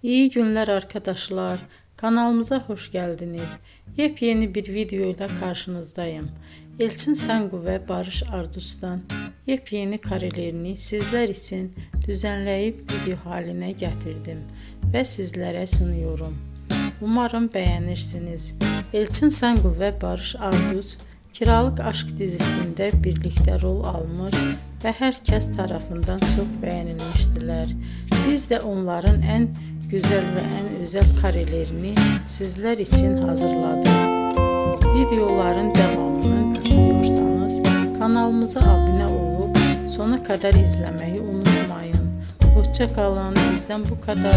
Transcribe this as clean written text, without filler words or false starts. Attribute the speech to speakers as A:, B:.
A: İyi günler arkadaşlar. Kanalımıza hoş geldiniz. Yepyeni bir video ile karşınızdayım. Elçin Sangu ve Barış Ardus'tan yepyeni karelerini sizler için düzenleyip video haline getirdim ve sizlere sunuyorum. Umarım beğenirsiniz. Elçin Sangu ve Barış Ardus Kiralık Aşk dizisinde birlikte rol almış ve herkes tarafından çok beğenilmiştiler. Biz de onların en güzel ve en özel karelerini sizler için hazırladık. Videoların devamını istiyorsanız kanalımıza abone olup sona kadar izlemeyi unutmayın. Hoşça kalın. Bizden bu kadar.